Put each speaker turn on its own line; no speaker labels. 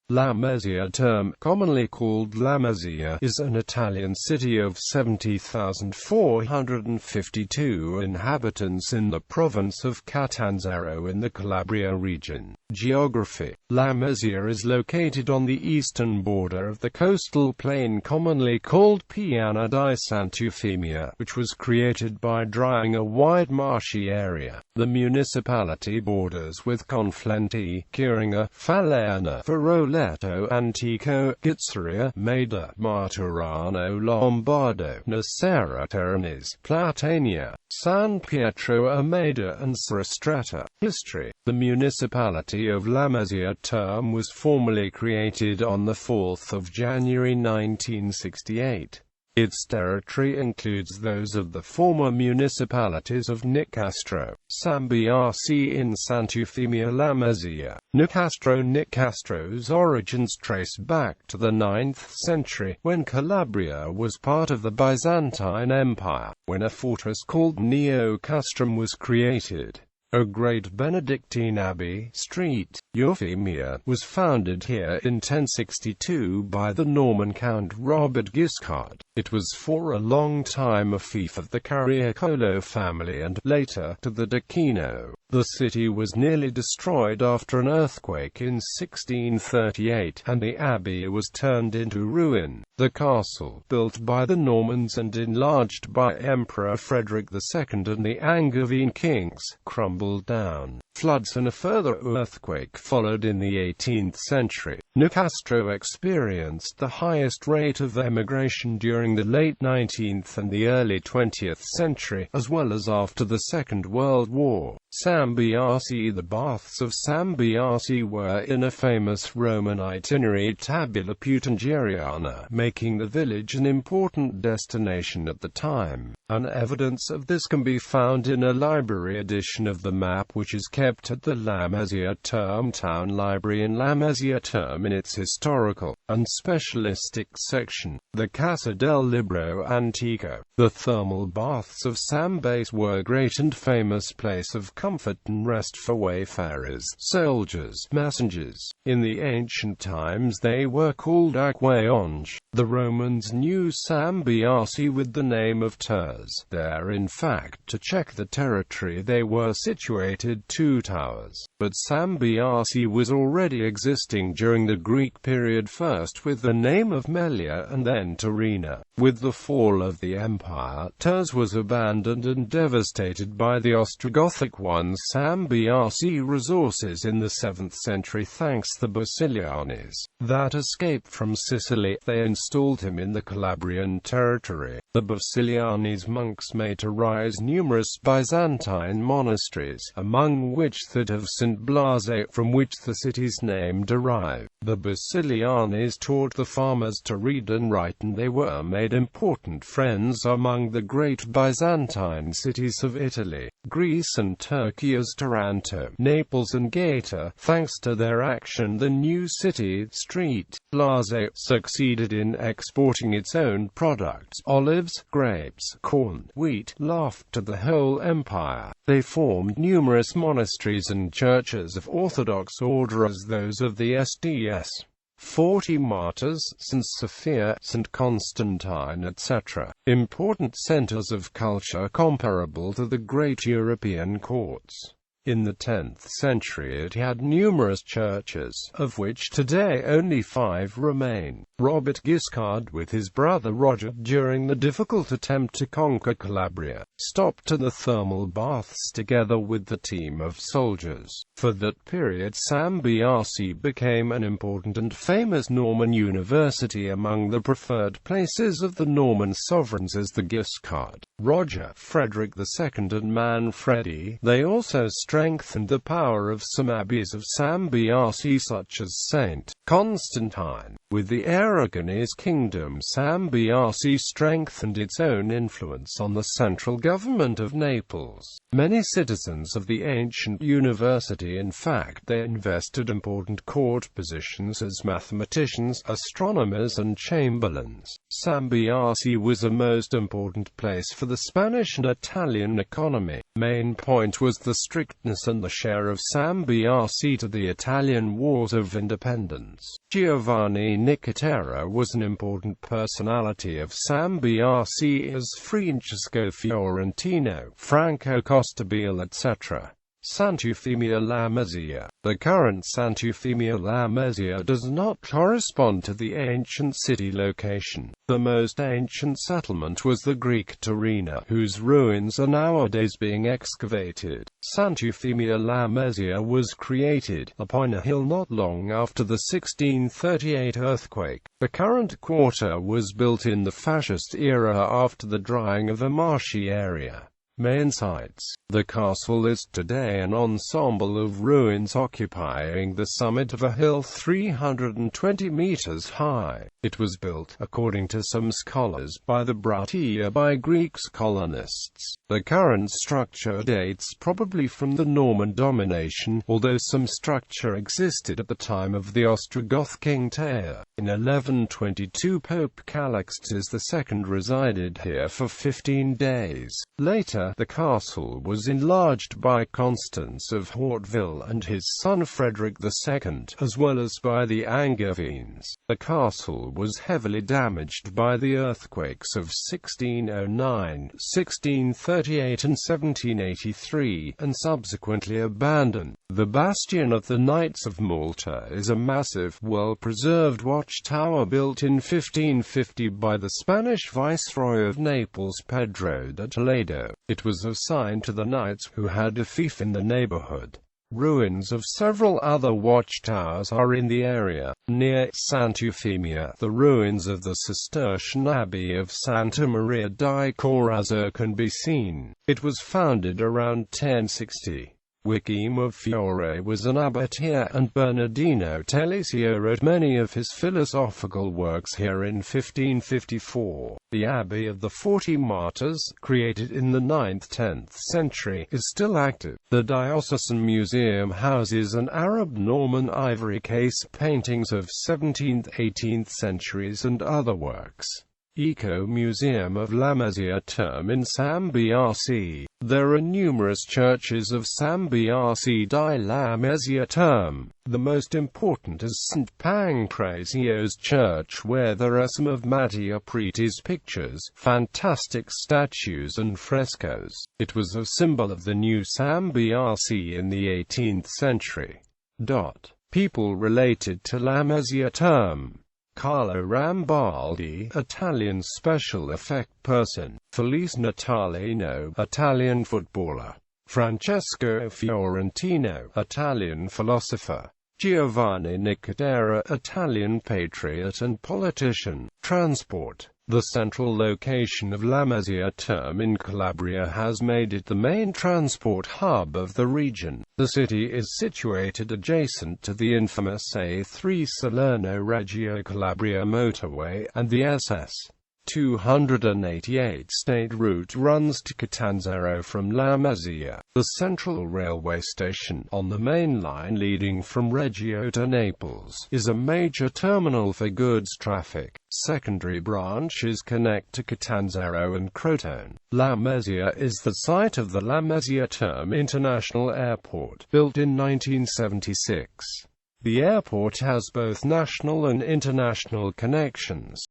Lamezia Terme, commonly called Lamezia, is an Italian city of 70,452 inhabitants in the province of Catanzaro in the Calabria region. Geography: Lamezia is located on the eastern border of the coastal plain commonly called Piana di Sant'Eufemia, which was created by drying a wide marshy area. The municipality borders with Conflenti, Chiringa, Falerna, Roletto Antico, Gizzeria, Maida, Martorano Lombardo, Nocera Termes, Platania, San Pietro Ameda and Srastretta. History: the municipality of Lamezia Terme was formally created on 4 January 1968. Its territory includes those of the former municipalities of Nicastro, Sambiase in Sant'Eufemia, Lamezia. Nicastro's origins trace back to the 9th century, when Calabria was part of the Byzantine Empire, when a fortress called Neo-Castrum was created. A great Benedictine abbey, St. Euphemia, was founded here in 1062 by the Norman Count Robert Guiscard. It was for a long time a fief of the Carriacolo family and, later, to the Decino. The city was nearly destroyed after an earthquake in 1638, and the abbey was turned into ruin. The castle, built by the Normans and enlarged by Emperor Frederick II and the Angevin kings, crumbled down. Floods and a further earthquake followed in the 18th century. Nicastro experienced the highest rate of emigration during the late 19th and the early 20th century, as well as after the Second World War. Sambiase: the baths of Sambiase were in a famous Roman itinerary Tabula Peutingeriana, making the village an important destination at the time. An evidence of this can be found in a library edition of the map which is kept at the Lamezia Terme Town Library in Lamezia Terme in its historical and specialistic section, the Casa del Libro Antico. The thermal baths of Sambase were a great and famous place of comfort and rest for wayfarers, soldiers, messengers. In the ancient times they were called aqueonge. The Romans knew Sambiase with the name of Turs. There, in fact, to check the territory they were situated 2 towers. But Sambiase was already existing during the Greek period, first with the name of Melia and then Torina. With the fall of the empire, Turs was abandoned and devastated by the Ostrogothic ones. Sambiase resources in the 7th century thanks the Basilianes, that escaped from Sicily. They installed him in the Calabrian territory. The Basilianes monks made to rise numerous Byzantine monasteries, among which that of St. Blase, from which the city's name derived. The Basilianes taught the farmers to read and write, and they were made important friends among the great Byzantine cities of Italy, Greece and Turkey as Taranto, Naples and Gaeta. Thanks to their action, the new city, St. Blase, succeeded in exporting its own products, olives, grapes, corn, wheat, to the whole empire. They formed numerous monasteries and churches of Orthodox order as those of the SDS. 40 martyrs, St. Sophia, St. Constantine, etc. Important centers of culture comparable to the great European courts. In the 10th century it had numerous churches, of which today only 5 remain. Robert Guiscard, with his brother Roger, during the difficult attempt to conquer Calabria, stopped to the thermal baths together with the team of soldiers. For that period Sambiase became an important and famous Norman university among the preferred places of the Norman sovereigns as the Guiscard, Roger, Frederick II and Manfredi. They also strengthened the power of some abbeys of Sambiase such as St. Constantine. With the Aragonese kingdom, Sambiase strengthened its own influence on the central government of Naples. Many citizens of the ancient university, in fact, they invested important court positions as mathematicians, astronomers and chamberlains. Sambiase was a most important place for the Spanish and Italian economy. Main point was the strict witness and the share of Lamezia to the Italian Wars of Independence. Giovanni Nicotera was an important personality of Lamezia as Francesco Fiorentino, Franco Costabile etc. Sant'Eufemia Lamezia. The current Sant'Eufemia Lamezia does not correspond to the ancient city location. The most ancient settlement was the Greek Torina, whose ruins are nowadays being excavated. Sant'Eufemia Lamezia was created upon a hill not long after the 1638 earthquake. The current quarter was built in the Fascist era after the drying of a marshy area. Main sites. The castle is today an ensemble of ruins occupying the summit of a hill 320 meters high. It was built, according to some scholars, by the Bratia by Greek colonists. The current structure dates probably from the Norman domination, although some structure existed at the time of the Ostrogoth king Tair. In 1122 Pope Calixtus II resided here for 15 days. Later, the castle was enlarged by Constance of Hauteville and his son Frederick II, as well as by the Angevines. The castle was heavily damaged by the earthquakes of 1609, 1638 and 1783, and subsequently abandoned. The Bastion of the Knights of Malta is a massive, well-preserved watchtower built in 1550 by the Spanish Viceroy of Naples Pedro de Toledo. It was assigned to the knights who had a fief in the neighborhood. Ruins of several other watchtowers are in the area. Near Sant'Eufemia, the ruins of the Cistercian Abbey of Santa Maria di Corazzo can be seen. It was founded around 1060. Joachim of Fiore was an abbot here, and Bernardino Telesio wrote many of his philosophical works here in 1554. The Abbey of the 40 Martyrs, created in the 9th–10th century, is still active. The Diocesan Museum houses an Arab Norman ivory case paintings of 17th–18th centuries and other works. Eco-Museum of Lamezia Terme in Lamezia. There are numerous churches of Lamezia di Lamezia Terme. The most important is St. Pancrazio's Church, where there are some of Mattia Preti's pictures, fantastic statues and frescoes. It was a symbol of the new Lamezia in the 18th century. People related to Lamezia Terme: Carlo Rambaldi, Italian special effect person; Felice Natalino, Italian footballer; Francesco Fiorentino, Italian philosopher; Giovanni Nicotera, Italian patriot and politician. Transport. The central location of Lamezia Terme in Calabria has made it the main transport hub of the region. The city is situated adjacent to the infamous A3 Salerno-Reggio Calabria motorway, and the SS 288 state route runs to Catanzaro from Lamezia. The central railway station, on the main line leading from Reggio to Naples, is a major terminal for goods traffic. Secondary branches connect to Catanzaro and Crotone. Lamezia is the site of the Lamezia Terme International Airport, built in 1976. The airport has both national and international connections.